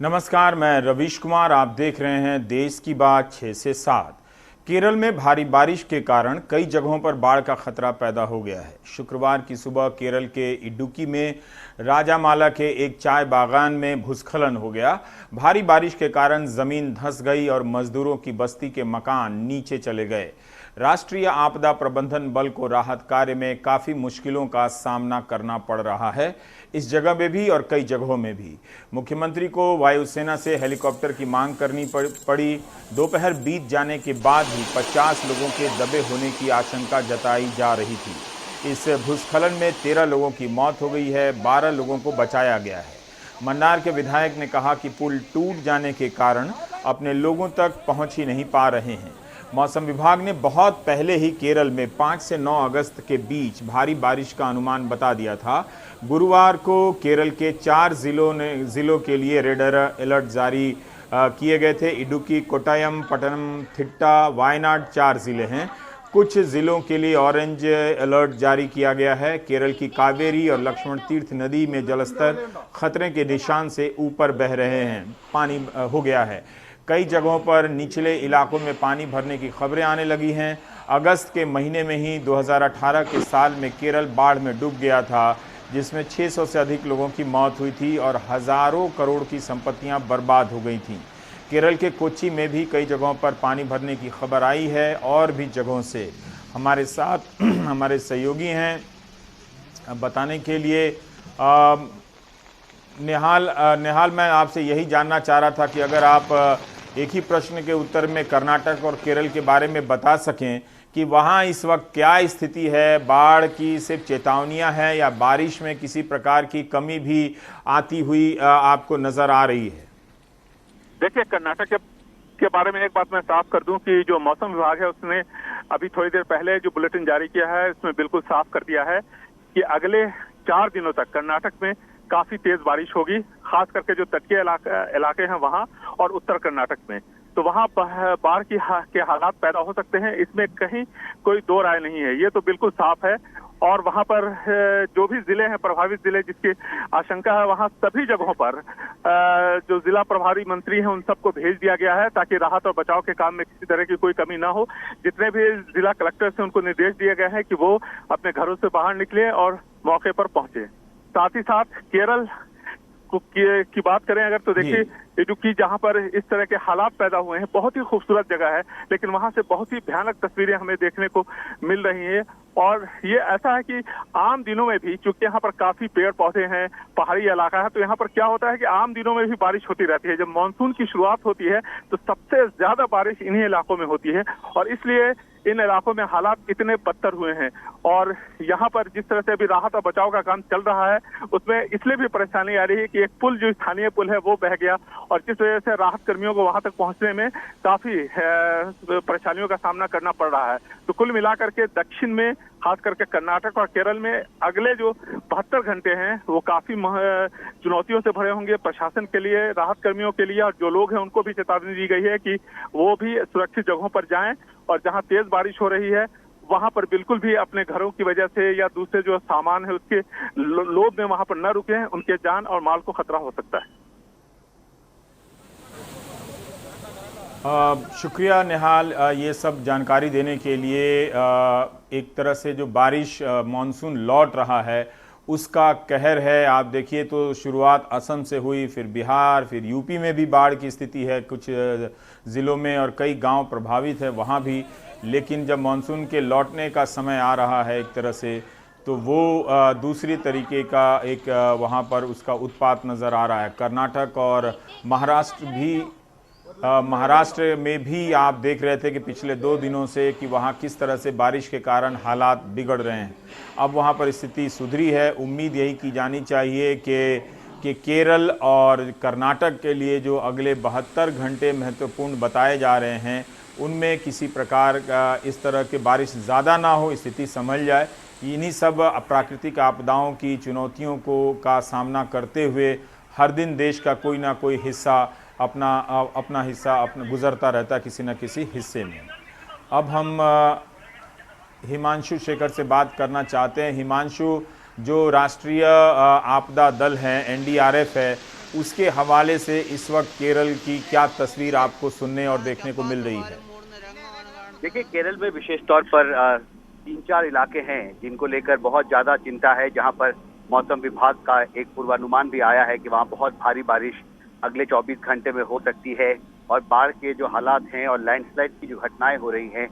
नमस्कार, मैं रवीश कुमार। आप देख रहे हैं देश की बात 6 से 7। केरल में भारी बारिश के कारण कई जगहों पर बाढ़ का खतरा पैदा हो गया है। शुक्रवार की सुबह केरल के इडुक्की में राजामाला के एक चाय बागान में भूस्खलन हो गया। भारी बारिश के कारण जमीन धंस गई और मजदूरों की बस्ती के मकान नीचे चले गए। राष्ट्रीय आपदा प्रबंधन बल को राहत कार्य में काफ़ी मुश्किलों का सामना करना पड़ रहा है, इस जगह में भी और कई जगहों में भी। मुख्यमंत्री को वायुसेना से हेलीकॉप्टर की मांग करनी पड़ी। दोपहर बीत जाने के बाद भी 50 लोगों के दबे होने की आशंका जताई जा रही थी। इस भूस्खलन में 13 लोगों की मौत हो गई है, 12 लोगों को बचाया गया है। मन्नार के विधायक ने कहा कि पुल टूट जाने के कारण अपने लोगों तक पहुंच ही नहीं पा रहे हैं। मौसम विभाग ने बहुत पहले ही केरल में 5 से 9 अगस्त के बीच भारी बारिश का अनुमान बता दिया था। गुरुवार को केरल के 4 जिलों के लिए रेड अलर्ट जारी किए गए थे। इडुक्की, कोट्टायम, पट्टनम थिट्टा, वायनाड 4 जिले हैं। कुछ जिलों के लिए ऑरेंज अलर्ट जारी किया गया है। केरल की कावेरी और लक्ष्मण तीर्थ नदी में जलस्तर खतरे के निशान से ऊपर बह रहे हैं, पानी हो गया है। कई जगहों पर निचले इलाकों में पानी भरने की खबरें आने लगी हैं। अगस्त के महीने में ही 2018 के साल में केरल बाढ़ में डूब गया था, जिसमें 600 से अधिक लोगों की मौत हुई थी और हजारों करोड़ की संपत्तियां बर्बाद हो गई थीं। केरल के कोच्चि में भी कई जगहों पर पानी भरने की खबर आई है और भी जगहों से। हमारे साथ हमारे सहयोगी हैं बताने के लिए। निहाल, मैं आपसे यही जानना चाह रहा था कि अगर आप एक ही प्रश्न के उत्तर में कर्नाटक और केरल के बारे में बता सकें कि वहाँ इस वक्त क्या स्थिति है। बाढ़ की सिर्फ चेतावनियां हैं या बारिश में किसी प्रकार की कमी भी आती हुई आपको नजर आ रही है? देखिए, कर्नाटक के बारे में एक बात मैं साफ कर दूं कि जो मौसम विभाग है उसने अभी थोड़ी देर पहले जो बुलेटिन जारी किया है उसमें बिल्कुल साफ कर दिया है कि अगले 4 दिनों तक कर्नाटक में काफी तेज बारिश होगी, खास करके जो तटीय इलाके हैं वहां और उत्तर कर्नाटक में। तो वहां बाढ़ के हालात पैदा हो सकते हैं, इसमें कहीं कोई दो राय नहीं है, ये तो बिल्कुल साफ है। और वहां पर जो भी जिले हैं, प्रभावित जिले जिसकी आशंका है, वहां सभी जगहों पर जो जिला प्रभारी मंत्री हैं उन सबको भेज दिया गया है ताकि राहत और बचाव के काम में किसी तरह की कोई कमी ना हो। जितने भी जिला कलेक्टर हैं उनको निर्देश दिए गए हैं कि वो अपने घरों से बाहर निकले और मौके पर पहुंचे। साथ ही साथ केरल की बात करें अगर तो देखिए, इडुक्की जहां पर इस तरह के हालात पैदा हुए हैं, बहुत ही खूबसूरत जगह है, लेकिन वहां से बहुत ही भयानक तस्वीरें हमें देखने को मिल रही हैं। और ये ऐसा है कि आम दिनों में भी, चूंकि यहाँ पर काफी पेड़ पौधे हैं, पहाड़ी इलाका है, तो यहाँ पर क्या होता है कि आम दिनों में भी बारिश होती रहती है। जब मानसून की शुरुआत होती है तो सबसे ज्यादा बारिश इन्हीं इलाकों में होती है और इसलिए इन इलाकों में हालात इतने बदतर हुए हैं। और यहाँ पर जिस तरह से अभी राहत और बचाव का काम चल रहा है उसमें इसलिए भी परेशानी आ रही है कि एक पुल, जो स्थानीय पुल है, वो बह गया और जिस वजह से राहत कर्मियों को वहां तक पहुंचने में काफी परेशानियों का सामना करना पड़ रहा है। तो कुल मिलाकर के दक्षिण में, खास करके कर्नाटक और केरल में अगले जो 72 घंटे हैं वो काफी चुनौतियों से भरे होंगे प्रशासन के लिए, राहत कर्मियों के लिए, और जो लोग हैं उनको भी चेतावनी दी गई है कि वो भी सुरक्षित जगहों पर जाएं और जहां तेज बारिश हो रही है वहां पर बिल्कुल भी अपने घरों की वजह से या दूसरे जो सामान है उसके लोभ में वहां पर न रुके, उनके जान और माल को खतरा हो सकता है। शुक्रिया निहाल, ये सब जानकारी देने के लिए। एक तरह से जो बारिश मानसून लौट रहा है उसका कहर है। आप देखिए तो शुरुआत असम से हुई, फिर बिहार, फिर यूपी में भी बाढ़ की स्थिति है कुछ ज़िलों में और कई गांव प्रभावित है वहां भी। लेकिन जब मानसून के लौटने का समय आ रहा है एक तरह से, तो वो दूसरी तरीके का एक वहां पर उसका उत्पात नज़र आ रहा है। कर्नाटक और महाराष्ट्र में भी आप देख रहे थे कि पिछले 2 दिनों से कि वहाँ किस तरह से बारिश के कारण हालात बिगड़ रहे हैं। अब वहाँ पर स्थिति सुधरी है। उम्मीद यही की जानी चाहिए कि केरल और कर्नाटक के लिए जो अगले 72 घंटे महत्वपूर्ण बताए जा रहे हैं उनमें किसी प्रकार का इस तरह के बारिश ज़्यादा ना हो, स्थिति संभल जाए। इन्हीं सब प्राकृतिक आपदाओं की चुनौतियों का सामना करते हुए हर दिन देश का कोई ना कोई हिस्सा अपना हिस्सा गुजरता रहता है किसी न किसी हिस्से में। अब हम हिमांशु शेखर से बात करना चाहते हैं। हिमांशु, जो राष्ट्रीय आपदा दल है, एनडीआरएफ है, उसके हवाले से इस वक्त केरल की क्या तस्वीर आपको सुनने और देखने को मिल रही है? देखिए, केरल में विशेष तौर पर 3-4 इलाके हैं जिनको लेकर बहुत ज्यादा चिंता है, जहां पर मौसम विभाग का एक पूर्वानुमान भी आया है कि वहां बहुत भारी बारिश अगले 24 घंटे में हो सकती है और बाढ़ के जो हालात हैं और लैंडस्लाइड की जो घटनाएं हो रही हैं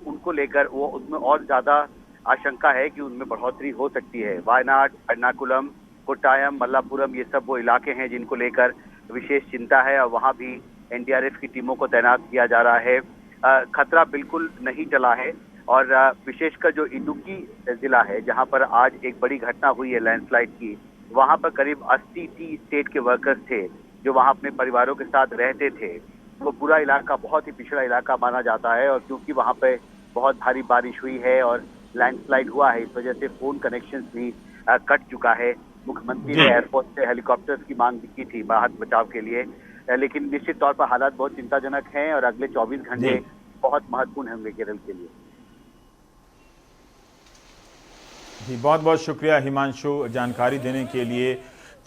उनको लेकर वो उसमें और ज्यादा आशंका है कि उनमें बढ़ोतरी हो सकती है। वायनाड, एर्नाकुलम, कोट्टायम, मल्लापुरम ये सब वो इलाके हैं जिनको लेकर विशेष चिंता है और वहां भी एनडीआरएफ की टीमों को तैनात किया जा रहा है। खतरा बिल्कुल नहीं टला है और विशेषकर जो इडुक्की जिला है जहां पर आज एक बड़ी घटना हुई है लैंडस्लाइड की, वहां पर करीब 80 टी स्टेट के वर्कर्स थे जो वहां अपने परिवारों के साथ रहते थे। वो पूरा इलाका बहुत ही पिछड़ा इलाका माना जाता है और क्योंकि वहां पे बहुत भारी बारिश हुई है और लैंडस्लाइड हुआ है, इस वजह से फोन कनेक्शन भी कट चुका है। मुख्यमंत्री ने एयरपोर्ट से हेलीकॉप्टर्स की मांग की थी राहत बचाव के लिए, लेकिन निश्चित तौर पर हालात बहुत चिंताजनक हैं और अगले 24 घंटे बहुत महत्वपूर्ण होंगे केरल के लिए। जी, बहुत बहुत शुक्रिया हिमांशु जानकारी देने के लिए।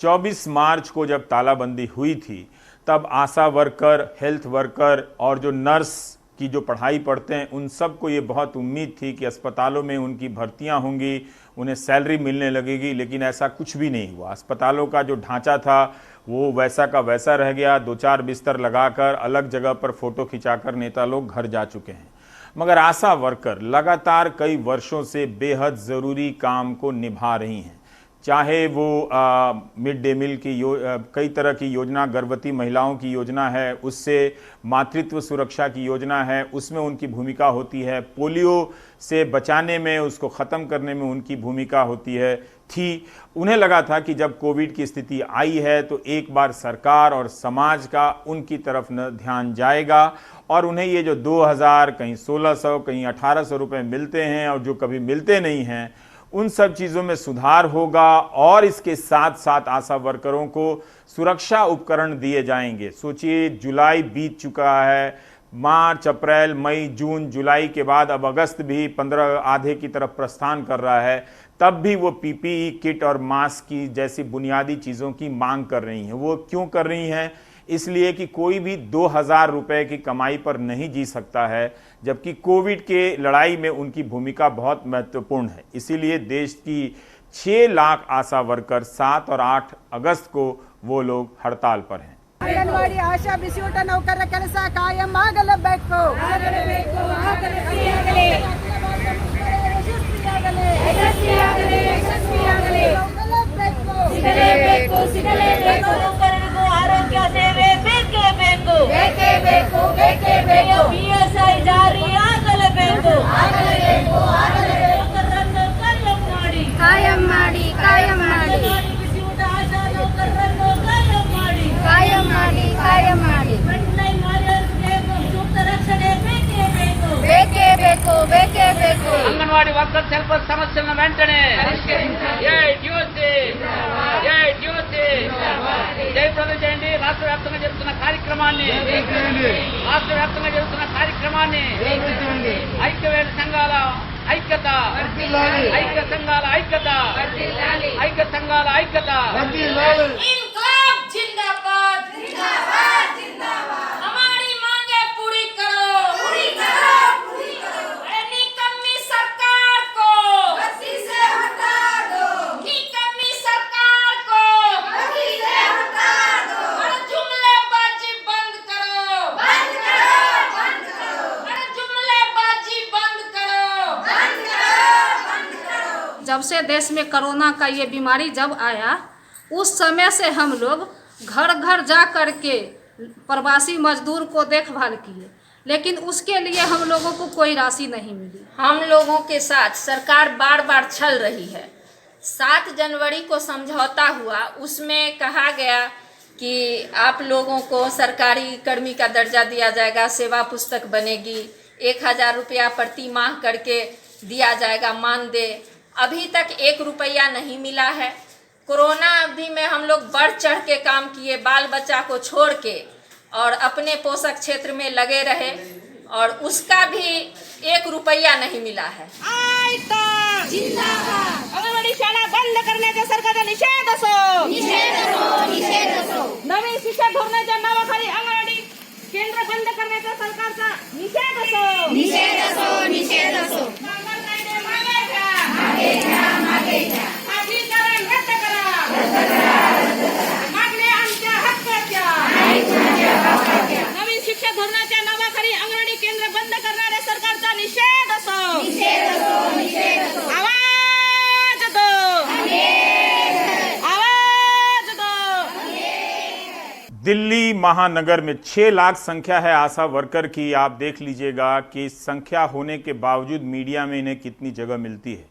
24 मार्च को जब तालाबंदी हुई थी तब आशा वर्कर, हेल्थ वर्कर और जो नर्स की जो पढ़ाई पढ़ते हैं उन सबको ये बहुत उम्मीद थी कि अस्पतालों में उनकी भर्तियां होंगी, उन्हें सैलरी मिलने लगेगी, लेकिन ऐसा कुछ भी नहीं हुआ। अस्पतालों का जो ढांचा था वो वैसा का वैसा रह गया। 2-4 बिस्तर लगाकर अलग जगह पर फोटो खिंचाकर नेता लोग घर जा चुके हैं। मगर आशा वर्कर लगातार कई वर्षों से बेहद ज़रूरी काम को निभा रही हैं, चाहे वो मिड डे मील की कई तरह की योजना, गर्भवती महिलाओं की योजना है, उससे मातृत्व सुरक्षा की योजना है, उसमें उनकी भूमिका होती है, पोलियो से बचाने में, उसको ख़त्म करने में उनकी भूमिका होती है थी। उन्हें लगा था कि जब कोविड की स्थिति आई है तो एक बार सरकार और समाज का उनकी तरफ न ध्यान जाएगा और उन्हें ये जो 2000, कहीं 1600, कहीं 1800 रुपये मिलते हैं और जो कभी मिलते नहीं हैं, उन सब चीज़ों में सुधार होगा और इसके साथ साथ आशा वर्करों को सुरक्षा उपकरण दिए जाएंगे। सोचिए, जुलाई बीत चुका है, मार्च, अप्रैल, मई, जून, जुलाई के बाद अब अगस्त भी 15 आधे की तरफ प्रस्थान कर रहा है, तब भी वो पीपीई किट और मास्क की जैसी बुनियादी चीज़ों की मांग कर रही हैं। वो क्यों कर रही हैं? इसलिए कि कोई भी 2000 रुपए की कमाई पर नहीं जी सकता है, जबकि कोविड के लड़ाई में उनकी भूमिका बहुत महत्वपूर्ण है। इसीलिए देश की 6 लाख आशा वर्कर 7 और 8 अगस्त को वो लोग हड़ताल पर हैं। ಅಂಗನವಾಡಿ ಆಶಾ ಬಿಸಿಯೂಟ ನೌಕರರ ಕೆಲಸ ಕಾಯಂ ಆಗಲೇಬೇಕು. ನೌಕರರಿಗೂ ಆರೋಗ್ಯ ಸೇವೆ ಬೇಕೇ ಬೇಕು. PSI ಜಾರಿಯಾಗಲೇಬೇಕು. ನೌಕರರನ್ನು ಕಾಯಂ ಮಾಡಿ ಬಿಸಿಯೂಟ ಆಶಾ ನೌಕರರನ್ನು ಕಾಯಂ ಮಾಡಿ ಫ್ರಂಟ್ಲೈನ್ ವಾರಿಯರ್ಸ್ಗೆ ಸೂಕ್ತ ರಕ್ಷಣೆ ಬೇಕೇ ಬೇಕು. అంగన్వాడీ వర్కర్ హెల్పర్ సమస్యలను వెంటనే జయప్రదం చేయండి. రాష్ట్ర వ్యాప్తంగా జరుగుతున్న కార్యక్రమాన్ని ఐక్యవేద సంఘాల ఐక్యత, ఐక్య సంఘాల ఐక్యత. इंकलाब जिंदाबाद. हमारी मांगे पूरी करो. निकम्मी सरकार को बस्ती से हटा दो. निकम्मी सरकार को बस्ती से हटा दो. और जुमलेबाजी बंद करो. और जुमलेबाजी बंद करो. जब से देश में कोरोना का ये बीमारी जब आया, उस समय से हम लोग घर घर जा कर के प्रवासी मजदूर को देखभाल किए, लेकिन उसके लिए हम लोगों को कोई राशि नहीं मिली। हम लोगों के साथ सरकार बार बार छल रही है। 7 जनवरी को समझौता हुआ, उसमें कहा गया कि आप लोगों को सरकारी कर्मी का दर्जा दिया जाएगा, सेवा पुस्तक बनेगी, 1000 रुपया प्रति माह करके दिया जाएगा मानदेय। अभी तक 1 रुपया नहीं मिला है। कोरोना अवधि में हम लोग बढ़ चढ़ के काम किए, बाल बच्चा को छोड़ के, और अपने पोषक क्षेत्र में लगे रहे और उसका भी 1 रुपया नहीं मिला है। महाविकास जिंदाबाद अंगणवाडी शाळा बंद करण्याच्या सरकारचा निषेध असो नवीन शिक्षण धोरणाच्या नावाखाली अंगणवाडी केंद्र बंद करण्याच्या सरकारचा निषेध असो कामगार कायदे मागे घ्या खासगीकरण रद्द करा मागण्या आमच्या हक्काच्या नवीन शिक्षण धोरणाच्या नावाखाली अंगणवाडी केंद्र बंद करणाऱ्या सरकारचा निषेध असो आवाज दो दिल्ली महानगर में 6 लाख संख्या है आशा वर्कर की। आप देख लीजिएगा कि संख्या होने के बावजूद मीडिया में इन्हें कितनी जगह मिलती है।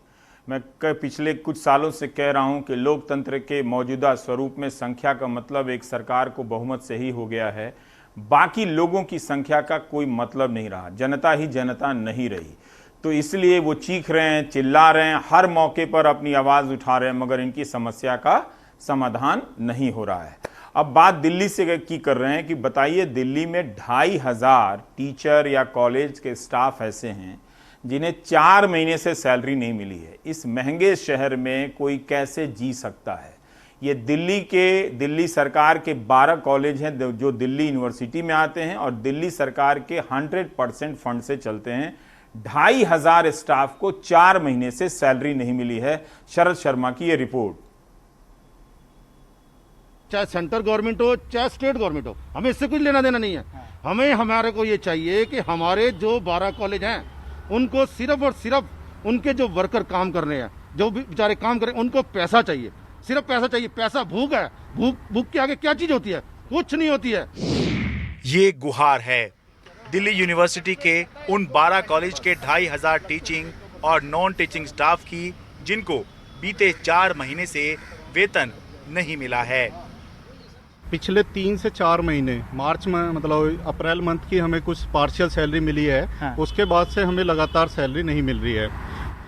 मैं पिछले कुछ सालों से कह रहा हूं कि लोकतंत्र के मौजूदा स्वरूप में संख्या का मतलब एक सरकार को बहुमत से ही हो गया है, बाकी लोगों की संख्या का कोई मतलब नहीं रहा। जनता ही जनता नहीं रही, तो इसलिए वो चीख रहे हैं, चिल्ला रहे हैं, हर मौके पर अपनी आवाज़ उठा रहे हैं, मगर इनकी समस्या का समाधान नहीं हो रहा है। अब बात दिल्ली से की कर रहे हैं कि बताइए, दिल्ली में 2500 टीचर या कॉलेज के स्टाफ ऐसे हैं जिन्हें 4 महीने से सैलरी नहीं मिली है। इस महंगे शहर में कोई कैसे जी सकता है? ये दिल्ली सरकार के 12 कॉलेज हैं जो दिल्ली यूनिवर्सिटी में आते हैं और दिल्ली सरकार के 100% फंड से चलते हैं। 2500 स्टाफ को 4 महीने से सैलरी नहीं मिली है। शरद शर्मा की ये रिपोर्ट। चाहे सेंट्रल गवर्नमेंट हो चाहे स्टेट गवर्नमेंट हो, हमें इससे कुछ लेना देना नहीं है। हमें हमारे को ये चाहिए कि हमारे जो 12 कॉलेज हैं उनको सिर्फ और सिर्फ उनके जो वर्कर काम कर रहे हैं, जो भी बेचारे काम कर रहे हैं, उनको पैसा चाहिए, सिर्फ पैसा चाहिए। पैसा भूख है, भूख के आगे क्या चीज होती है? कुछ नहीं होती है। ये गुहार है दिल्ली यूनिवर्सिटी के उन 12 कॉलेज के 2500 टीचिंग और नॉन टीचिंग स्टाफ की, जिनको बीते 4 महीने से वेतन नहीं मिला है। पिछले 3 से 4 महीने मार्च में, मतलब अप्रैल मंथ की हमें कुछ पार्शियल सैलरी मिली है। हाँ। उसके बाद से हमें लगातार सैलरी नहीं मिल रही है।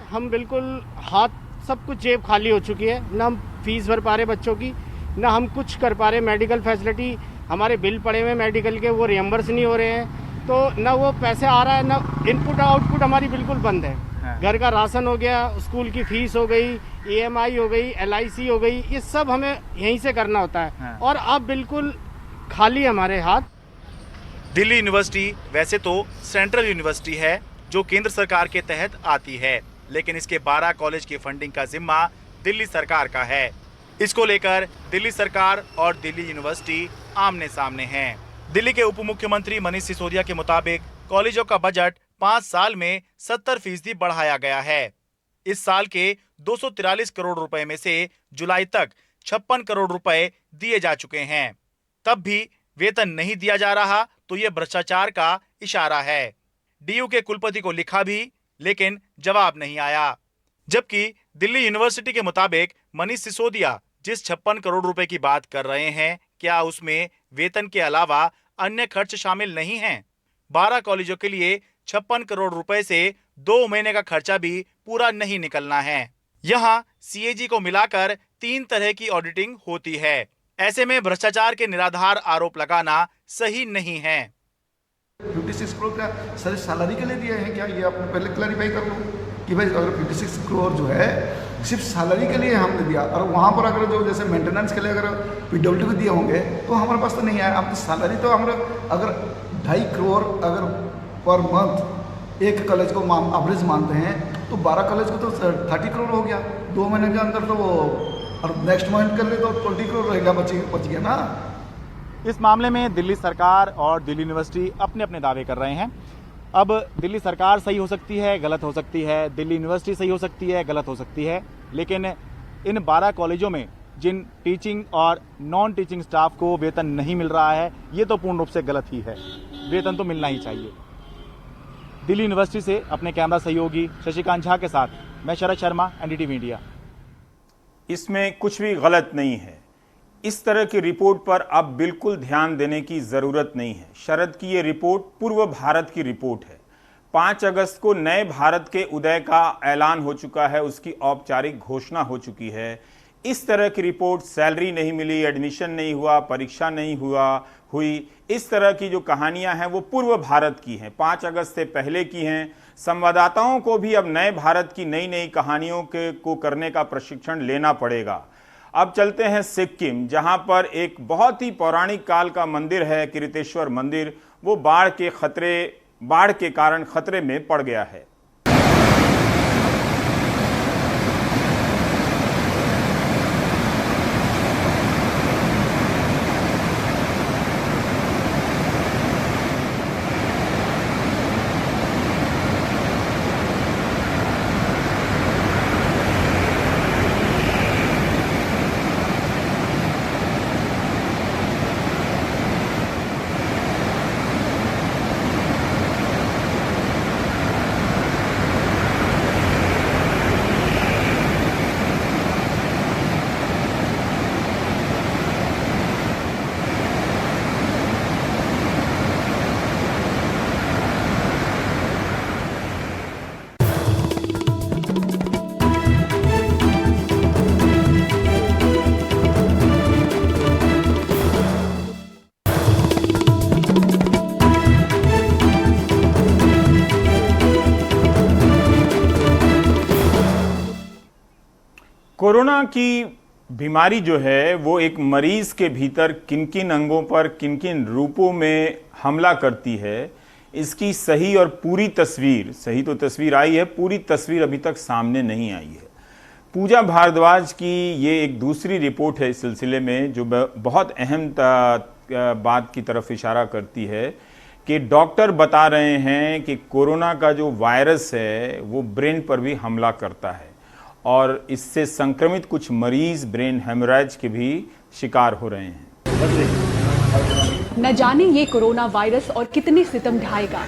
हम बिल्कुल हाथ सब कुछ जेब खाली हो चुकी है, ना हम फीस भर पा रहे बच्चों की, ना हम कुछ कर पा रहे। मेडिकल फैसिलिटी हमारे बिल पड़े हुए मेडिकल के, वो रियम्बर्स नहीं हो रहे हैं, तो ना वो पैसे आ रहा है, ना इनपुट आउटपुट हमारी बिल्कुल बंद है। हाँ। घर का राशन हो गया, स्कूल की फीस हो गई, EMI हो गई, LIC हो गई, ये सब हमें यहीं से करना होता है। हाँ। और अब बिल्कुल खाली हमारे हाथ। दिल्ली यूनिवर्सिटी वैसे तो सेंट्रल यूनिवर्सिटी है जो केंद्र सरकार के तहत आती है, लेकिन इसके 12 कॉलेज की फंडिंग का जिम्मा दिल्ली सरकार का है। इसको लेकर दिल्ली सरकार और दिल्ली यूनिवर्सिटी आमने सामने हैं। दिल्ली के उप मुख्यमंत्री मनीष सिसोदिया के मुताबिक कॉलेजों का बजट 5 साल में 70% बढ़ाया गया है। इस साल के 243 करोड़ रुपए में से जुलाई तक 56 करोड़ रुपए दिए जा चुके हैं। तब भी वेतन नहीं दिया जा रहा, तो ये भ्रष्टाचार का इशारा है। DU के कुलपति को लिखा भी, लेकिन जवाब नहीं आया। जबकि दिल्ली यूनिवर्सिटी के मुताबिक मनीष सिसोदिया जिस 56 करोड़ रुपए की बात कर रहे हैं, क्या उसमें वेतन के अलावा अन्य खर्च शामिल नहीं हैं? 12 कॉलेजों के लिए 56 करोड़ रुपए से 2 महीने का खर्चा भी पूरा नहीं निकलना है। यहाँ CAG को मिलाकर 3 तरह की ऑडिटिंग होती है। ऐसे में भ्रष्टाचार के निराधार आरोप लगाना सही नहीं है। 56 करोड़ का सर सैलरी के लिए दिया है क्या? ये आपने पहले क्लैरिफाई कर लो कि भाई अगर 56 करोड़ जो है सिर्फ सैलरी के लिए हमने दिया, और वहाँ पर अगर जो जैसे मेंटेनेंस के लिए अगर PWD भी दिए होंगे तो हमारे पास तो नहीं आया। अब तो सैलरी तो हमारे अगर 2.5 करोड़ अगर पर मंथ एक कॉलेज को एवरेज मानते हैं, तो 12 कॉलेज को तो 30 करोड़ हो गया 2 महीने के अंदर। तो वो और नेक्स्ट मंथ कर ले तो 20 करोड़ रहेगा, बच गया ना। इस मामले में दिल्ली सरकार और दिल्ली यूनिवर्सिटी अपने अपने दावे कर रहे हैं। अब दिल्ली सरकार सही हो सकती है, गलत हो सकती है, दिल्ली यूनिवर्सिटी सही हो सकती है, गलत हो सकती है, लेकिन इन 12 कॉलेजों में जिन टीचिंग और नॉन टीचिंग स्टाफ को वेतन नहीं मिल रहा है, ये तो पूर्ण रूप से गलत ही है। वेतन तो मिलना ही चाहिए। दिल्ली यूनिवर्सिटी से अपने कैमरा सहयोगी शशिकांत झा के साथ मैं शरद शर्मा, NDTV इंडिया। इसमें कुछ भी गलत नहीं है। इस तरह की रिपोर्ट पर अब बिल्कुल ध्यान देने की ज़रूरत नहीं है। शरद की ये रिपोर्ट पूर्व भारत की रिपोर्ट है। 5 अगस्त को नए भारत के उदय का ऐलान हो चुका है, उसकी औपचारिक घोषणा हो चुकी है। इस तरह की रिपोर्ट, सैलरी नहीं मिली, एडमिशन नहीं हुआ, परीक्षा नहीं हुई, इस तरह की जो कहानियां हैं वो पूर्व भारत की हैं, 5 अगस्त से पहले की हैं। संवाददाताओं को भी अब नए भारत की नई नई कहानियों को करने का प्रशिक्षण लेना पड़ेगा। अब चलते हैं सिक्किम, जहां पर एक बहुत ही पौराणिक काल का मंदिर है, किरीटेश्वर मंदिर, वो बाढ़ के कारण खतरे में पड़ गया है। कोरोना की बीमारी जो है वो एक मरीज के भीतर किन किन अंगों पर किन किन रूपों में हमला करती है, इसकी सही और पूरी तस्वीर, सही तो तस्वीर आई है, पूरी तस्वीर अभी तक सामने नहीं आई है। पूजा भारद्वाज की ये एक दूसरी रिपोर्ट है इस सिलसिले में, जो बहुत अहम बात की तरफ इशारा करती है कि डॉक्टर बता रहे हैं कि कोरोना का जो वायरस है वो ब्रेन पर भी हमला करता है और इससे संक्रमित कुछ मरीज ब्रेन हेमोरेज के भी शिकार हो रहे हैं। न जाने ये कोरोना वायरस और कितने सितम ढाएगा।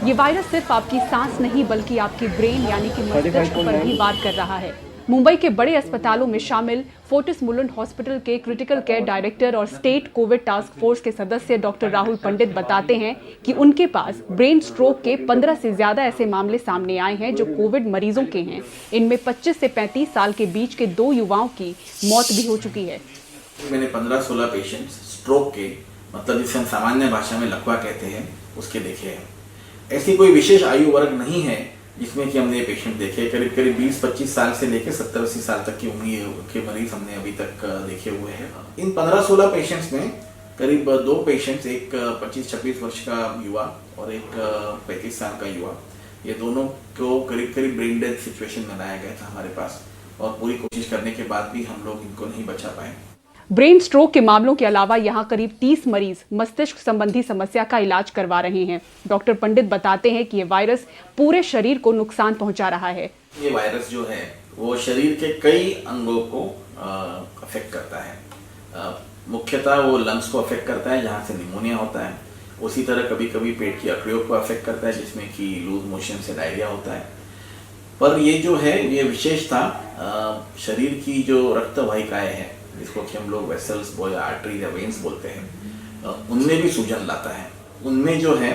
ये वायरस सिर्फ आपकी सांस नहीं बल्कि आपके ब्रेन यानी कि मस्तिष्क पर भी वार कर रहा है। मुंबई के बड़े अस्पतालों में शामिल फोर्टिस मुलुंड हॉस्पिटल के क्रिटिकल केयर डायरेक्टर और स्टेट कोविड टास्क फोर्स के सदस्य डॉक्टर राहुल पंडित बताते हैं कि उनके पास ब्रेन स्ट्रोक के 15 से ज्यादा ऐसे मामले सामने आए हैं जो कोविड मरीजों के हैं। इनमें 25 से 35 साल के बीच के 2 युवाओं की मौत भी हो चुकी है। मैंने 15-16 पेशेंट्स स्ट्रोक के, मतलब जिसे हम सामान्य भाषा में लकवा कहते हैं, उसके देखे हैं। ऐसी कोई विशेष आयु वर्ग नहीं है जिसमें कि हमने पेशेंट देखे। करीब 20-25 साल से लेकर 70-80 साल तक की उम्र के मरीज हमने अभी तक देखे हुए हैं। इन 15-16 पेशेंट्स में करीब 2 पेशेंट्स, एक 25-26 वर्ष का युवा और एक 35 साल का युवा, ये दोनों को करीब ब्रेन डेथ सिचुएशन में लाया गया था हमारे पास, और पूरी कोशिश करने के बाद भी हम लोग इनको नहीं बचा पाए। ब्रेन स्ट्रोक के मामलों के अलावा यहाँ करीब 30 मरीज मस्तिष्क संबंधी समस्या का इलाज करवा रहे हैं। डॉक्टर पंडित बताते हैं कि ये वायरस पूरे शरीर को नुकसान पहुंचा रहा है। ये वायरस जो है वो शरीर के कई अंगों को अफेक्ट करता है। मुख्यतः वो लंग्स को अफेक्ट करता है, जहाँ से निमोनिया होता है। उसी तरह कभी कभी पेट की अकड़ियों को अफेक्ट करता है, जिसमें कि लूज मोशन से डायरिया होता है। पर ये जो है ये विशेषता शरीर की जो रक्त वाहिकाएं हैं, जिसको कि हम लोग वेसल्स बोले, आर्टरी या वेन्स बोलते हैं, उनमें भी सूजन लाता है। उनमें जो है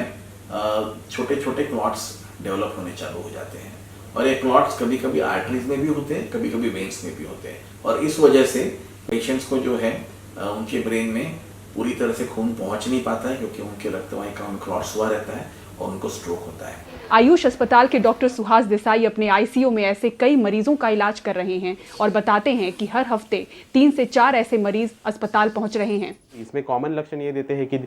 छोटे छोटे क्लॉट्स डेवलप होने चालू हो जाते हैं, और ये क्लॉट्स कभी कभी आर्टरीज में भी होते हैं, कभी कभी वेन्स में भी होते हैं, और इस वजह से पेशेंट्स को जो है उनके ब्रेन में पूरी तरह से खून पहुंच नहीं पाता है, क्योंकि उनके रक्त वाहिका में क्लॉट्स हुआ रहता है और उनको स्ट्रोक होता है। आयुष अस्पताल के डॉक्टर सुहास देसाई अपने आईसीयू में ऐसे कई मरीजों का इलाज कर रहे हैं और बताते हैं कि हर हफ्ते 3 से 4 ऐसे मरीज अस्पताल पहुंच रहे हैं। इसमें कॉमन लक्षण ये देते हैं कि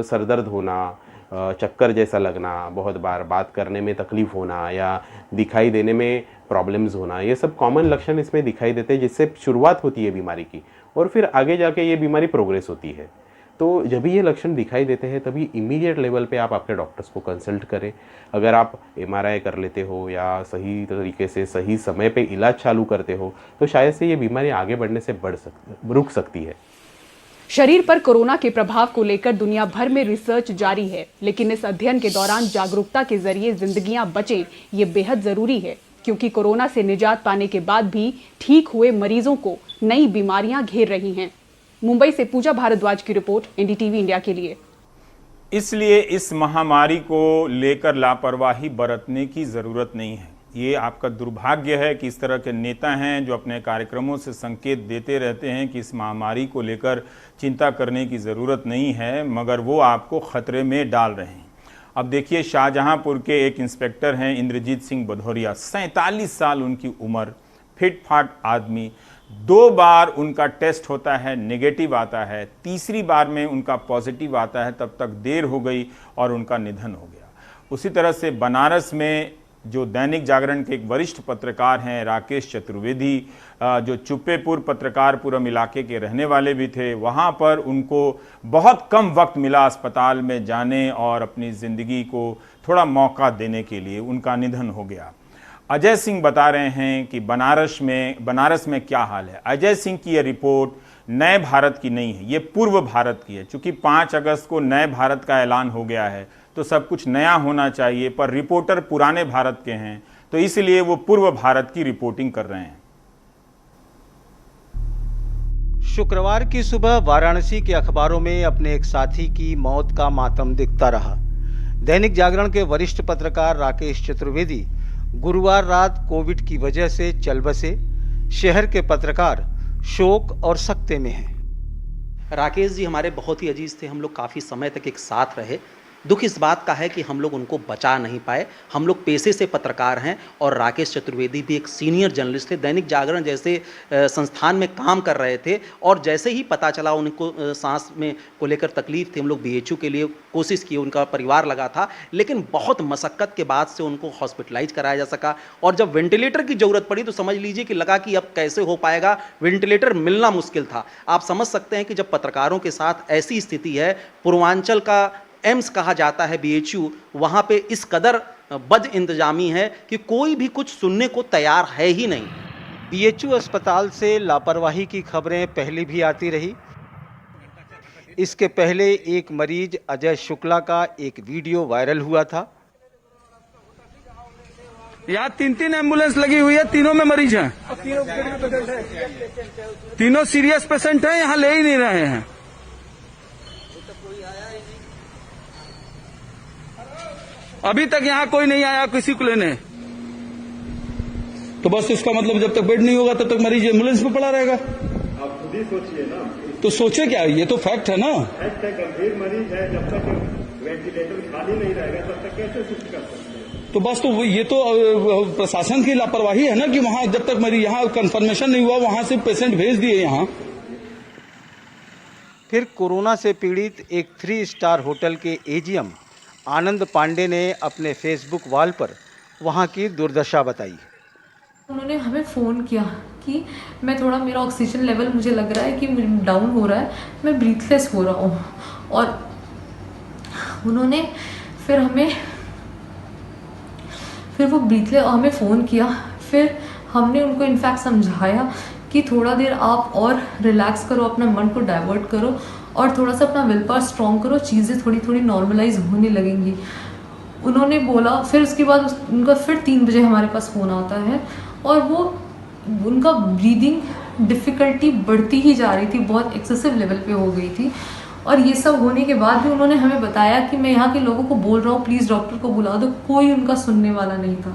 सरदर्द होना, चक्कर जैसा लगना, बहुत बार बात करने में तकलीफ होना या दिखाई देने में प्रॉब्लम्स होना, ये सब कॉमन लक्षण इसमें दिखाई देते हैं, जिससे शुरुआत होती है बीमारी की और फिर आगे जाके ये बीमारी प्रोग्रेस होती है। तो जब भी ये लक्षण दिखाई देते हैं तभी इमीडिएट लेवल पे आप आपके डॉक्टर्स को कंसल्ट करें। अगर आप एमआरआई कर लेते हो या सही तरीके से सही समय पे इलाज चालू करते हो तो शायद से ये बीमारी आगे बढ़ने से रुक सकती है। शरीर पर कोरोना के प्रभाव को लेकर दुनिया भर में रिसर्च जारी है, लेकिन इस अध्ययन के दौरान जागरूकता के जरिए जिंदगियां बचें ये बेहद जरूरी है, क्योंकि कोरोना से निजात पाने के बाद भी ठीक हुए मरीजों को नई बीमारियां घेर रही हैं। मुंबई से पूजा भारद्वाज की रिपोर्ट, एनडीटीवी इंडिया के लिए। इसलिए इस महामारी को लेकर लापरवाही बरतने की जरूरत नहीं है। ये आपका दुर्भाग्य है कि इस तरह के नेता हैं जो अपने कार्यक्रमों से संकेत देते रहते हैं कि इस महामारी को लेकर चिंता करने की ज़रूरत नहीं है, मगर वो आपको खतरे में डाल रहे हैं। अब देखिए, शाहजहांपुर के एक इंस्पेक्टर हैं इंद्रजीत सिंह भदौरिया, 47 साल उनकी उम्र, फिट फाट आदमी। 2 बार उनका टेस्ट होता है, नेगेटिव आता है, तीसरी बार में उनका पॉजिटिव आता है, तब तक देर हो गई और उनका निधन हो गया। उसी तरह से बनारस में जो दैनिक जागरण के एक वरिष्ठ पत्रकार हैं राकेश चतुर्वेदी, जो चुप्पेपुर पत्रकारपुरम इलाके के रहने वाले भी थे, वहाँ पर उनको बहुत कम वक्त मिला अस्पताल में जाने और अपनी ज़िंदगी को थोड़ा मौका देने के लिए, उनका निधन हो गया। अजय सिंह बता रहे हैं कि बनारस में क्या हाल है। अजय सिंह की यह रिपोर्ट नए भारत की नहीं है, ये पूर्व भारत की है। चूंकि 5 अगस्त को नए भारत का ऐलान हो गया है तो सब कुछ नया होना चाहिए, पर रिपोर्टर पुराने भारत के हैं तो इसलिए वो पूर्व भारत की रिपोर्टिंग कर रहे हैं। शुक्रवार की सुबह वाराणसी के अखबारों में अपने एक साथी की मौत का मातम दिखता रहा। दैनिक जागरण के वरिष्ठ पत्रकार राकेश चतुर्वेदी गुरुवार रात कोविड की वजह से चल बसे। शहर के पत्रकार शोक और सकते में हैं। राकेश जी हमारे बहुत ही अजीज थे, हम लोग काफ़ी समय तक एक साथ रहे। दुख इस बात का है कि हम लोग उनको बचा नहीं पाए। हम लोग पेशे से पत्रकार हैं और राकेश चतुर्वेदी भी एक सीनियर जर्नलिस्ट थे, दैनिक जागरण जैसे संस्थान में काम कर रहे थे। और जैसे ही पता चला उनको सांस में को लेकर तकलीफ थी, हम लोग BHU के लिए कोशिश किए, उनका परिवार लगा था, लेकिन बहुत मशक्क़त के बाद से उनको हॉस्पिटलाइज कराया जा सका। और जब वेंटिलेटर की ज़रूरत पड़ी तो समझ लीजिए कि लगा कि अब कैसे हो पाएगा, वेंटिलेटर मिलना मुश्किल था। आप समझ सकते हैं कि जब पत्रकारों के साथ ऐसी स्थिति है, पूर्वांचल का एम्स कहा जाता है BHU, वहाँ पे इस कदर बद इंतजामी है कि कोई भी कुछ सुनने को तैयार है ही नहीं। BHU अस्पताल से लापरवाही की खबरें पहले भी आती रही। इसके पहले एक मरीज अजय शुक्ला का एक वीडियो वायरल हुआ था। यहाँ 3 एम्बुलेंस लगी हुई है, तीनों में मरीज हैं, तीनों सीरियस पेशेंट हैं, यहाँ ले ही नहीं रहे हैं। अभी तक यहाँ कोई नहीं आया किसी को लेने, तो बस इसका मतलब जब तक बेड नहीं होगा तब तक मरीज एम्बुलेंस में पड़ा रहेगा। आप खुद ही सोचिए ना। तो सोचे क्या, ये तो फैक्ट है ना। फैक्ट है, गंभीर मरीज है, जब तक वेंटिलेटर खाली नहीं रहेगा तब तक कैसे शिफ्ट कर सकते हैं। तो बस, तो ये तो प्रशासन की लापरवाही है ना कि वहां जब तक मरीज, यहाँ कंफर्मेशन नहीं हुआ वहां से पेशेंट भेज दिए यहाँ। फिर कोरोना से पीड़ित एक 3 स्टार होटल के AGM आनंद पांडे ने अपने फेसबुक वॉल पर वहां की दुर्दशा बताई। उन्होंने हमें फ़ोन किया कि मैं थोड़ा, मेरा ऑक्सीजन लेवल मुझे लग रहा है कि डाउन हो रहा है, मैं ब्रीथलेस हो रहा हूँ। और उन्होंने फिर वो ब्रीथलेस हमें फ़ोन किया। फिर हमने उनको इनफैक्ट समझाया कि थोड़ा देर आप और रिलैक्स करो, अपना मन को डाइवर्ट करो और थोड़ा सा अपना विल पावर स्ट्रॉन्ग करो, चीज़ें थोड़ी थोड़ी नॉर्मलाइज होने लगेंगी। उन्होंने बोला। फिर उसके बाद उनका फिर 3 बजे हमारे पास फ़ोन आता है और वो उनका ब्रीदिंग डिफ़िकल्टी बढ़ती ही जा रही थी, बहुत एक्सेसिव लेवल पे हो गई थी। और ये सब होने के बाद भी उन्होंने हमें बताया कि मैं यहाँ के लोगों को बोल रहा हूँ प्लीज़ डॉक्टर को बुला दो। कोई उनका सुनने वाला नहीं था,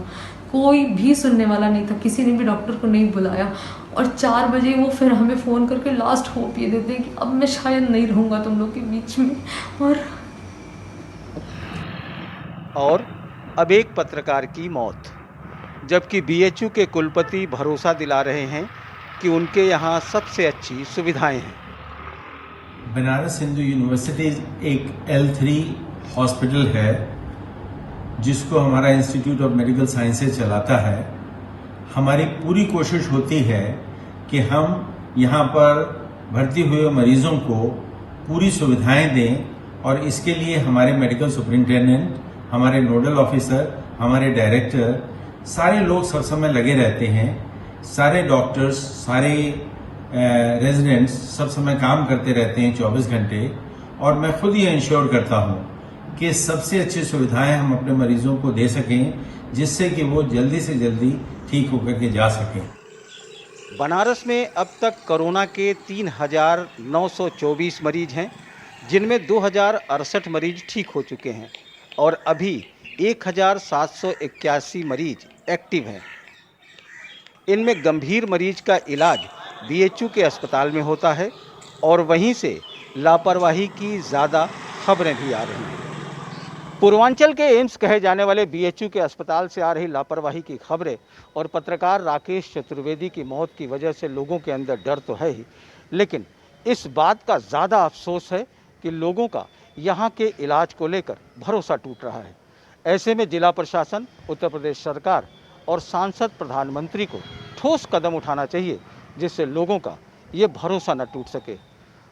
कोई भी सुनने वाला नहीं था, किसी ने भी डॉक्टर को नहीं बुलाया। और 4 बजे वो फिर हमें फ़ोन करके लास्ट होप ये देते हैं कि अब मैं शायद नहीं रहूँगा तुम लोग के बीच में। और अब एक पत्रकार की मौत, जबकि BHU के कुलपति भरोसा दिला रहे हैं कि उनके यहाँ सबसे अच्छी सुविधाएं हैं। बनारस हिंदू यूनिवर्सिटी एक L3 हॉस्पिटल है जिसको हमारा इंस्टीट्यूट ऑफ मेडिकल साइंसेज चलाता है। हमारी पूरी कोशिश होती है कि हम यहाँ पर भर्ती हुए मरीजों को पूरी सुविधाएं दें और इसके लिए हमारे मेडिकल सुपरिंटेंडेंट, हमारे नोडल ऑफिसर, हमारे डायरेक्टर, सारे लोग सब समय लगे रहते हैं। सारे डॉक्टर्स, सारे रेजिडेंट्स सब समय काम करते रहते हैं 24 घंटे। और मैं खुद ये इंश्योर करता हूँ कि सबसे अच्छी सुविधाएं हम अपने मरीजों को दे सकें, जिससे कि वो जल्दी से जल्दी ठीक होकर के जा सकें। बनारस में अब तक कोरोना के 3,924 मरीज हैं, जिनमें 2,068 मरीज ठीक हो चुके हैं और अभी 1,781 मरीज एक्टिव हैं। इनमें गंभीर मरीज का इलाज BHU के अस्पताल में होता है और वहीं से लापरवाही की ज़्यादा खबरें भी आ रही हैं। पूर्वांचल के एम्स कहे जाने वाले बीएचयू के अस्पताल से आ रही लापरवाही की खबरें और पत्रकार राकेश चतुर्वेदी की मौत की वजह से लोगों के अंदर डर तो है ही, लेकिन इस बात का ज़्यादा अफसोस है कि लोगों का यहाँ के इलाज को लेकर भरोसा टूट रहा है। ऐसे में जिला प्रशासन, उत्तर प्रदेश सरकार और सांसद प्रधानमंत्री को ठोस कदम उठाना चाहिए जिससे लोगों का ये भरोसा न टूट सके।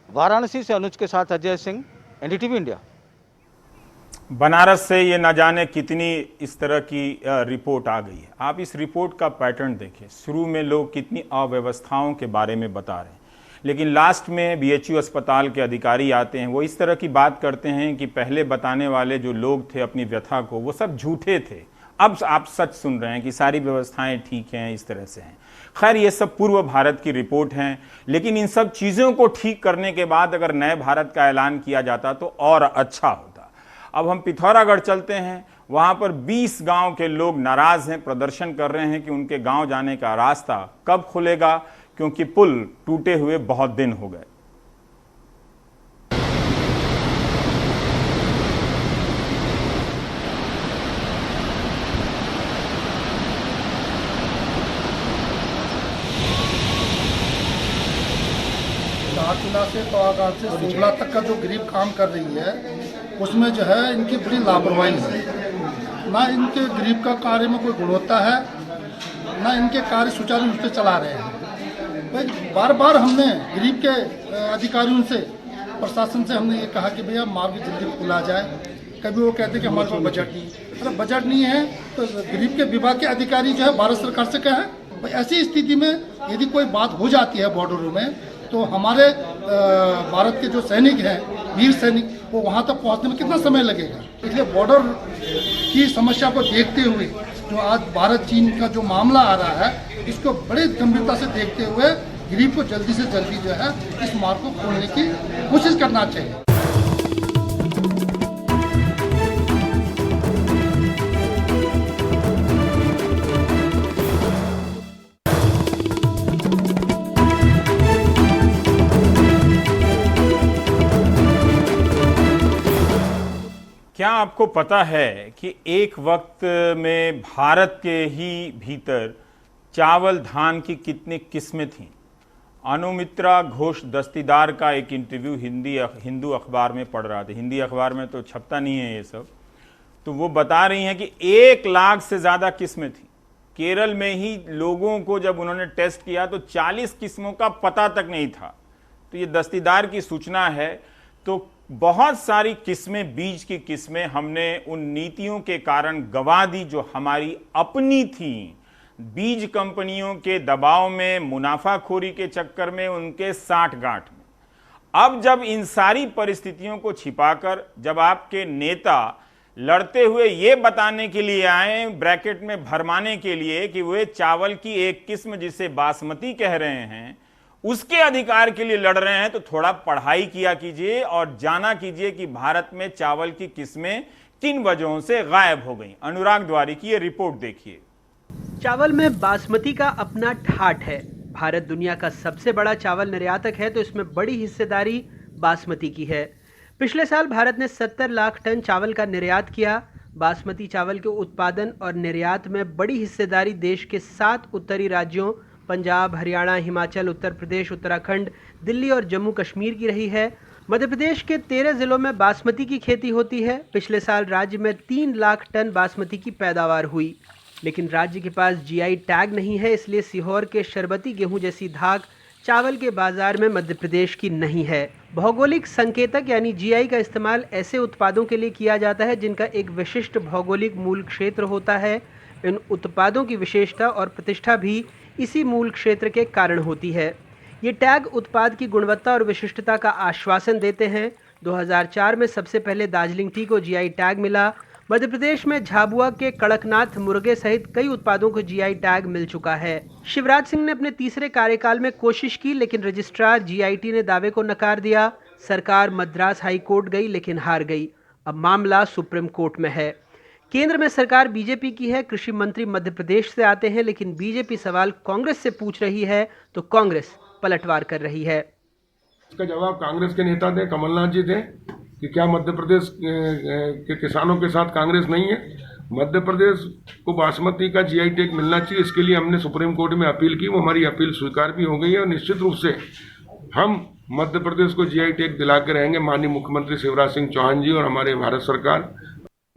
वाराणसी से अनुज के साथ अजय सिंह, एनडीटीवी इंडिया। बनारस से ये न जाने कितनी इस तरह की रिपोर्ट आ गई है। आप इस रिपोर्ट का पैटर्न देखें। शुरू में लोग कितनी अव्यवस्थाओं के बारे में बता रहे हैं, लेकिन लास्ट में बीएचयू अस्पताल के अधिकारी आते हैं, वो इस तरह की बात करते हैं कि पहले बताने वाले जो लोग थे अपनी व्यथा को, वो सब झूठे थे। अब आप सच सुन रहे हैं कि सारी व्यवस्थाएं ठीक हैं, इस तरह से हैं। खैर, ये सब पूर्व भारत की रिपोर्ट हैं, लेकिन इन सब चीज़ों को ठीक करने के बाद अगर नए भारत का ऐलान किया जाता तो और अच्छा होता। अब हम पिथौरागढ़ चलते हैं। वहाँ पर 20 गांव के लोग नाराज़ हैं, प्रदर्शन कर रहे हैं कि उनके गांव जाने का रास्ता कब खुलेगा, क्योंकि पुल टूटे हुए बहुत दिन हो गए। धारचूला से तवागाड़ से सोगला तक का जो ग्रिप काम कर रही है, उसमें जो है इनकी बड़ी लापरवाही है। ना इनके ग्रिप का कार्य में कोई गुणवत्ता है, ना इनके कार्य सुचारू रूप से चला रहे हैं। भाई बार बार हमने ग्रिप के अधिकारियों से, प्रशासन से हमने ये कहा कि भैया मार्ग जल्दी खुला जाए। कभी वो कहते कि हमारे पास बजट नहीं है। अगर बजट नहीं है तो ग्रिप के विभाग के अधिकारी जो है भारत सरकार से कहें। भाई ऐसी स्थिति में यदि कोई बात हो जाती है बॉर्डरों में, तो हमारे भारत के जो सैनिक हैं, वीर सैनिक, वो वहाँ तक पहुँचने में कितना समय लगेगा। इसलिए बॉर्डर की समस्या को देखते हुए जो आज भारत चीन का जो मामला आ रहा है, इसको बड़े गंभीरता से देखते हुए ग्रिप को जल्दी से जल्दी जो है इस मार्ग को खोलने की कोशिश करना चाहिए। क्या आपको पता है कि एक वक्त में भारत के ही भीतर चावल धान की कितनी किस्में थीं? अनुमित्रा घोष दस्तीदार का एक इंटरव्यू हिंदू अखबार में पढ़ रहा था। हिंदी अखबार में तो छपता नहीं है ये सब। तो वो बता रही हैं कि 1 लाख से ज़्यादा किस्में थी। केरल में ही लोगों को जब उन्होंने टेस्ट किया तो 40 किस्मों का पता तक नहीं था। तो ये दस्तीदार की सूचना है। तो बहुत सारी किस्में, बीज की किस्में हमने उन नीतियों के कारण गंवा दी जो हमारी अपनी थी। बीज कंपनियों के दबाव में, मुनाफाखोरी के चक्कर में, उनके साठ-गांठ में। अब जब इन सारी परिस्थितियों को छिपाकर जब आपके नेता लड़ते हुए ये बताने के लिए आए, ब्रैकेट में भरमाने के लिए कि वे चावल की एक किस्म जिसे बासमती कह रहे हैं उसके अधिकार के लिए लड़ रहे हैं, तो थोड़ा पढ़ाई किया कीजिए और जाना कीजिए कि भारत में चावल की किस्में किन वजहों से गायब हो गई। अनुराग द्वारी की ये रिपोर्ट देखिए। चावल में बासमती का अपना ठाठ है। भारत दुनिया का सबसे बड़ा चावल निर्यातक है, तो इसमें बड़ी हिस्सेदारी बासमती की है। पिछले साल भारत ने 70 लाख टन चावल का निर्यात किया। बासमती चावल के उत्पादन और निर्यात में बड़ी हिस्सेदारी देश के 7 उत्तरी राज्यों पंजाब, हरियाणा, हिमाचल, उत्तर प्रदेश, उत्तराखंड, दिल्ली और जम्मू कश्मीर की रही है। मध्य प्रदेश के 13 जिलों में बासमती की खेती होती है। पिछले साल राज्य में 3 लाख टन बासमती की पैदावार हुई, लेकिन राज्य के पास जीआई टैग नहीं है, इसलिए सीहोर के शरबती गेहूं जैसी धाक चावल के बाजार में मध्य प्रदेश की नहीं है। भौगोलिक संकेतक यानी जीआई का इस्तेमाल ऐसे उत्पादों के लिए किया जाता है जिनका एक विशिष्ट भौगोलिक मूल क्षेत्र होता है। इन उत्पादों की विशेषता और प्रतिष्ठा भी इसी मूल क्षेत्र के कारण होती है। ये टैग उत्पाद की गुणवत्ता और विशिष्टता का आश्वासन देते हैं। 2004 में सबसे पहले दार्जिलिंग टी को जीआई टैग मिला। मध्य प्रदेश में झाबुआ के कड़कनाथ मुर्गे सहित कई उत्पादों को जीआई टैग मिल चुका है। शिवराज सिंह ने अपने तीसरे कार्यकाल में कोशिश की, लेकिन रजिस्ट्रार जीआईटी ने दावे को नकार दिया। सरकार मद्रास हाई कोर्ट गई, लेकिन हार गई। अब मामला सुप्रीम कोर्ट में है। केंद्र में सरकार बीजेपी की है। कृषि मंत्री मध्य प्रदेश से आते हैं, लेकिन बीजेपी सवाल कांग्रेस से पूछ रही है तो कांग्रेस पलटवार कर रही है। इसका जवाब कांग्रेस के नेता थे, कमलनाथ जी थे, कि क्या मध्य प्रदेश के किसानों के साथ कांग्रेस नहीं है। मध्य प्रदेश को बासमती का जीआई टैग मिलना चाहिए, इसके लिए हमने सुप्रीम कोर्ट में अपील की, वो हमारी अपील स्वीकार भी हो गई है और निश्चित रूप से हम मध्य प्रदेश को जीआई टैग दिला के रहेंगे। माननीय मुख्यमंत्री शिवराज सिंह चौहान जी और हमारे भारत सरकार।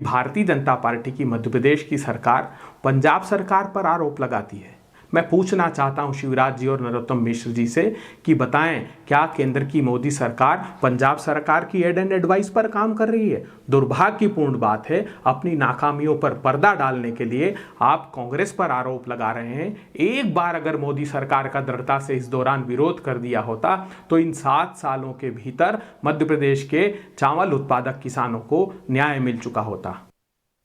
भारतीय जनता पार्टी की मध्य प्रदेश की सरकार पंजाब सरकार पर आरोप लगाती है। मैं पूछना चाहता हूं शिवराज जी और नरोत्तम मिश्र जी से कि बताएं, क्या केंद्र की मोदी सरकार पंजाब सरकार की एड एंड एडवाइस पर काम कर रही है? दुर्भाग्यपूर्ण बात है, अपनी नाकामियों पर पर्दा डालने के लिए आप कांग्रेस पर आरोप लगा रहे हैं। एक बार अगर मोदी सरकार का दृढ़ता से इस दौरान विरोध कर दिया होता तो इन 7 सालों के भीतर मध्य प्रदेश के चावल उत्पादक किसानों को न्याय मिल चुका होता।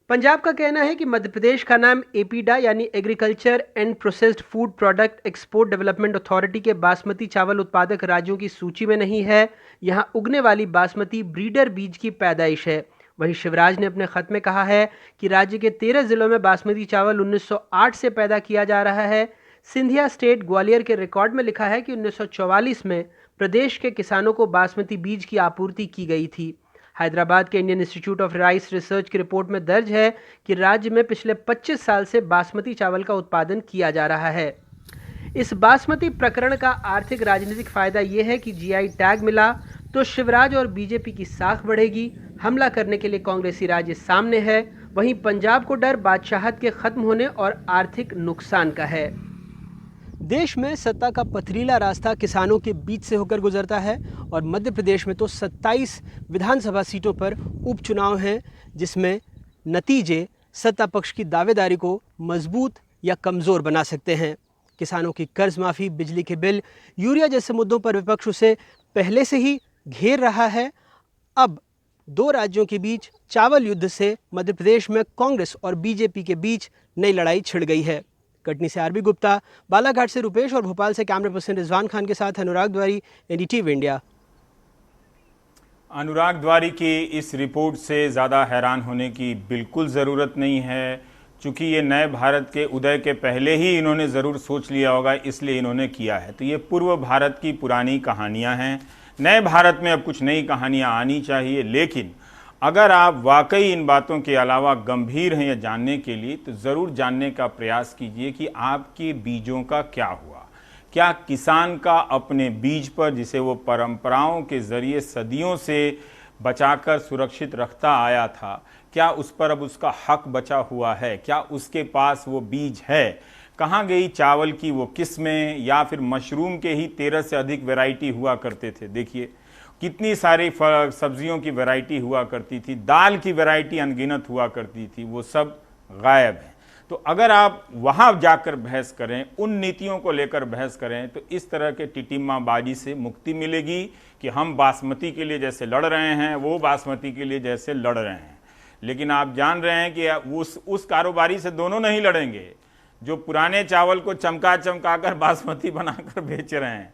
पंजाब का कहना है कि मध्य प्रदेश का नाम एपीडा यानी agriculture and processed food product export development authority के बासमती चावल उत्पादक राज्यों की सूची में नहीं है। यहां उगने वाली बासमती ब्रीडर बीज की पैदाइश है। वहीं शिवराज ने अपने खत में कहा है कि राज्य के 13 जिलों में बासमती चावल 1908 से पैदा किया जा रहा है। सिंधिया स्टेट ग्वालियर के रिकॉर्ड में लिखा है कि 1944 में प्रदेश के किसानों को बासमती बीज की आपूर्ति की गई थी। हैदराबाद के Indian institute of rice research की रिपोर्ट में दर्ज है कि राज्य में पिछले 25 साल से बासमती चावल का उत्पादन किया जा रहा है। इस बासमती प्रकरण का आर्थिक राजनीतिक फायदा यह है कि जीआई टैग मिला तो शिवराज और बीजेपी की साख बढ़ेगी। हमला करने के लिए कांग्रेसी राज्य सामने है। वहीं पंजाब को डर बादशाहत के खत्म होने और आर्थिक नुकसान का है। देश में सत्ता का पथरीला रास्ता किसानों के बीच से होकर गुजरता है और मध्य प्रदेश में तो 27 विधानसभा सीटों पर उपचुनाव हैं, जिसमें नतीजे सत्ता पक्ष की दावेदारी को मजबूत या कमज़ोर बना सकते हैं। किसानों की कर्ज माफ़ी, बिजली के बिल, यूरिया जैसे मुद्दों पर विपक्ष उसे पहले से ही घेर रहा है। अब 2 राज्यों के बीच चावल युद्ध से मध्य प्रदेश में कांग्रेस और बीजेपी के बीच नई लड़ाई छिड़ गई है। कटनी से आरबी गुप्ता, बालाघाट से रुपेश और भोपाल से कैमरा पर्सन रिजवान खान के साथ अनुराग द्वारी, एनडीटीवी इंडिया। अनुराग द्वारी की इस रिपोर्ट से ज़्यादा हैरान होने की बिल्कुल ज़रूरत नहीं है, चूँकि ये नए भारत के उदय के पहले ही इन्होंने ज़रूर सोच लिया होगा, इसलिए इन्होंने किया है। तो ये पूर्व भारत की पुरानी कहानियाँ हैं। नए भारत में अब कुछ नई कहानियाँ आनी चाहिए, लेकिन अगर आप वाकई इन बातों के अलावा गंभीर हैं या जानने के लिए, तो ज़रूर जानने का प्रयास कीजिए कि आपके बीजों का क्या हुआ। क्या किसान का अपने बीज पर, जिसे वो परंपराओं के ज़रिए सदियों से बचाकर सुरक्षित रखता आया था, क्या उस पर अब उसका हक बचा हुआ है? क्या उसके पास वो बीज है? कहाँ गई चावल की वो किस्में, या फिर मशरूम के ही 13 से अधिक वैरायटी हुआ करते थे? देखिए कितनी सारी सब्जियों की वैरायटी हुआ करती थी, दाल की वैरायटी अनगिनत हुआ करती थी, वो सब गायब है। तो अगर आप वहाँ जाकर बहस करें, उन नीतियों को लेकर बहस करें, तो इस तरह के टिटिम्माबाजी से मुक्ति मिलेगी कि हम बासमती के लिए जैसे लड़ रहे हैं, वो बासमती के लिए जैसे लड़ रहे हैं। लेकिन आप जान रहे हैं कि उस कारोबारी से दोनों नहीं लड़ेंगे जो पुराने चावल को चमका कर बासमती बनाकर बेच रहे हैं।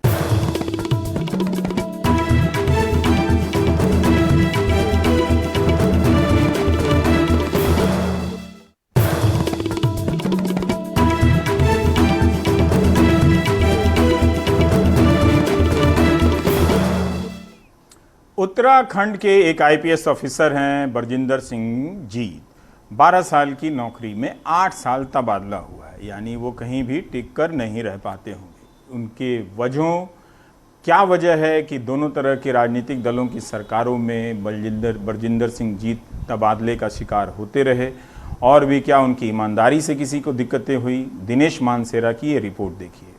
उत्तराखंड के एक आईपीएस ऑफिसर हैं बरजिंदर सिंह जीत। 12 साल की नौकरी में 8 साल तबादला हुआ है, यानी वो कहीं भी टिक कर नहीं रह पाते होंगे। उनके वजहों क्या वजह है कि दोनों तरह के राजनीतिक दलों की सरकारों में बरजिंदर सिंह जीत तबादले का शिकार होते रहे, और भी क्या उनकी ईमानदारी से किसी को दिक्कतें हुई? दिनेश मानसेरा की ये रिपोर्ट देखिए।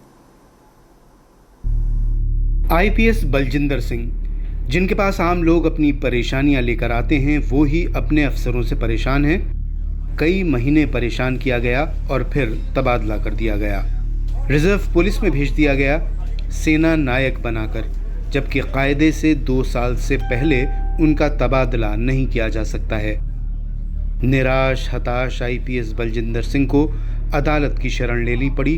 आईपीएस बलजिंदर सिंह, जिनके पास आम लोग अपनी परेशानियां लेकर आते हैं, वो ही अपने अफसरों से परेशान हैं। कई महीने परेशान किया गया और फिर तबादला कर दिया गया, रिजर्व पुलिस में भेज दिया गया, सेना नायक बनाकर, जबकि कायदे से 2 साल से पहले उनका तबादला नहीं किया जा सकता है। निराश हताश आईपीएस बलजिंदर सिंह को अदालत की शरण लेनी पड़ी।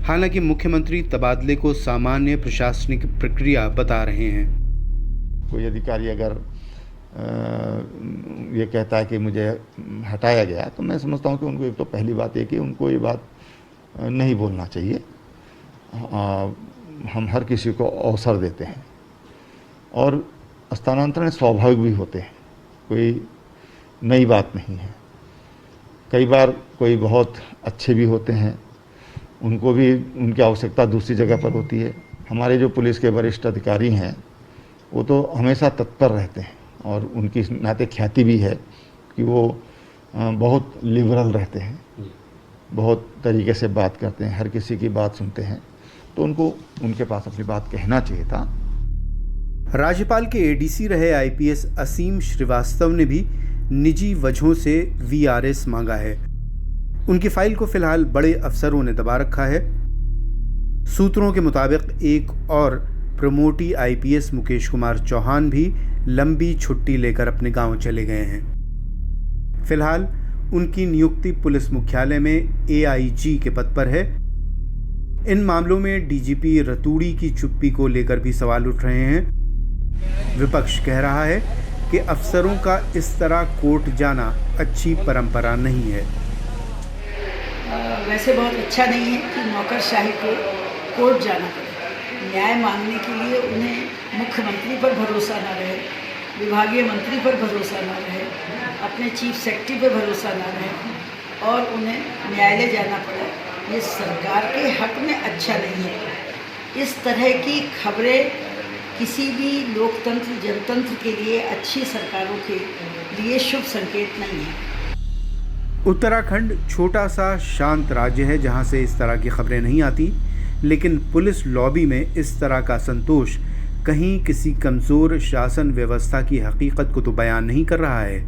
हालांकि मुख्यमंत्री तबादले को सामान्य प्रशासनिक प्रक्रिया बता रहे हैं। कोई अधिकारी अगर ये कहता है कि मुझे हटाया गया, तो मैं समझता हूँ कि उनको एक तो पहली बात है कि उनको ये बात नहीं बोलना चाहिए। हम हर किसी को अवसर देते हैं, और स्थानांतरण स्वाभाविक भी होते हैं, कोई नई बात नहीं है। कई बार कोई बहुत अच्छे भी होते हैं, उनको भी उनकी आवश्यकता दूसरी जगह पर होती है। हमारे जो पुलिस के वरिष्ठ अधिकारी हैं वो तो हमेशा तत्पर रहते हैं और उनकी नाते ख्याति भी है कि वो बहुत लिबरल रहते हैं, बहुत तरीके से बात करते हैं, हर किसी की बात सुनते हैं, तो उनको उनके पास अपनी बात कहना चाहिए था। राज्यपाल के एडीसी रहे आईपीएस असीम श्रीवास्तव ने भी निजी वजहों से वीआरएस मांगा है। उनकी फाइल को फिलहाल बड़े अफसरों ने दबा रखा है। सूत्रों के मुताबिक एक और प्रमोटी आईपीएस मुकेश कुमार चौहान भी लंबी छुट्टी लेकर अपने गांव चले गए हैं। फिलहाल उनकी नियुक्ति पुलिस मुख्यालय में एआईजी के पद पर है। इन मामलों में डीजीपी रतूड़ी की चुप्पी को लेकर भी सवाल उठ रहे हैं। विपक्ष कह रहा है कि अफसरों का इस तरह कोर्ट जाना अच्छी परंपरा नहीं है। वैसे बहुत अच्छा नहीं है कि नौकरशाही को कोर्ट जाना पड़े। न्याय मांगने के लिए उन्हें मुख्यमंत्री पर भरोसा ना रहे, विभागीय मंत्री पर भरोसा ना रहे, अपने चीफ सेक्रेटरी पर भरोसा ना रहे और उन्हें न्यायालय जाना पड़ा। ये सरकार के हक में अच्छा नहीं है। इस तरह की खबरें किसी भी लोकतंत्र जनतंत्र के लिए, अच्छी सरकारों के लिए शुभ संकेत नहीं है। उत्तराखंड छोटा सा शांत राज्य है जहां से इस तरह की खबरें नहीं आती, लेकिन पुलिस लॉबी में इस तरह का संतोष कहीं किसी कमजोर शासन व्यवस्था की हकीकत को तो बयान नहीं कर रहा है।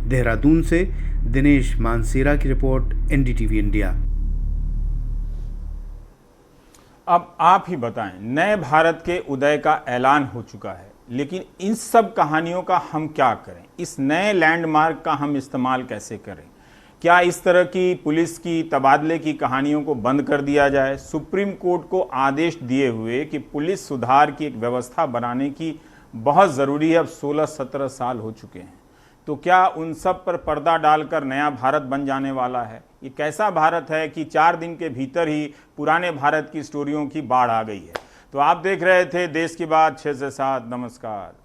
देहरादून से दिनेश मानसेरा की रिपोर्ट, एनडीटीवी इंडिया। अब आप ही बताएं, नए भारत के उदय का ऐलान हो चुका है, लेकिन इन सब कहानियों का हम क्या करें? इस नए लैंडमार्क का हम इस्तेमाल कैसे करें? क्या इस तरह की पुलिस की तबादले की कहानियों को बंद कर दिया जाए? सुप्रीम कोर्ट को आदेश दिए हुए कि पुलिस सुधार की एक व्यवस्था बनाने की बहुत ज़रूरी है, अब 16-17 साल हो चुके हैं, तो क्या उन सब पर पर्दा डालकर नया भारत बन जाने वाला है? ये कैसा भारत है कि 4 दिन के भीतर ही पुराने भारत की स्टोरियों की बाढ़ आ गई है? तो आप देख रहे थे देश की बात 6 से 7। नमस्कार।